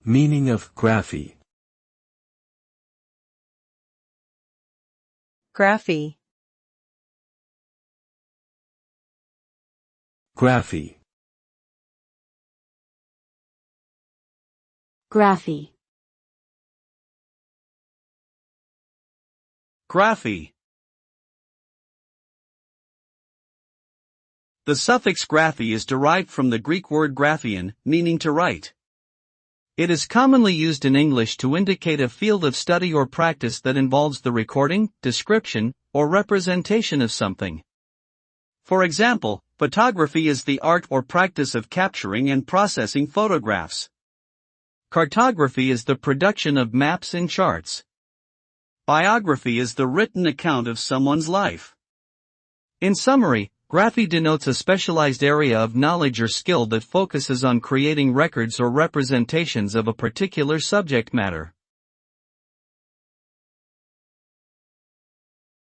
Meaning of graphy. Graphy. Graphy. Graphy. Graphy. The suffix graphy is derived from the Greek word graphein, meaning to write. It is commonly used in English to indicate a field of study or practice that involves the recording, description, or representation of something. For example, photography is the art or practice of capturing and processing photographs. Cartography is the production of maps and charts. Biography is the written account of someone's life. In summary, graphy denotes a specialized area of knowledge or skill that focuses on creating records or representations of a particular subject matter.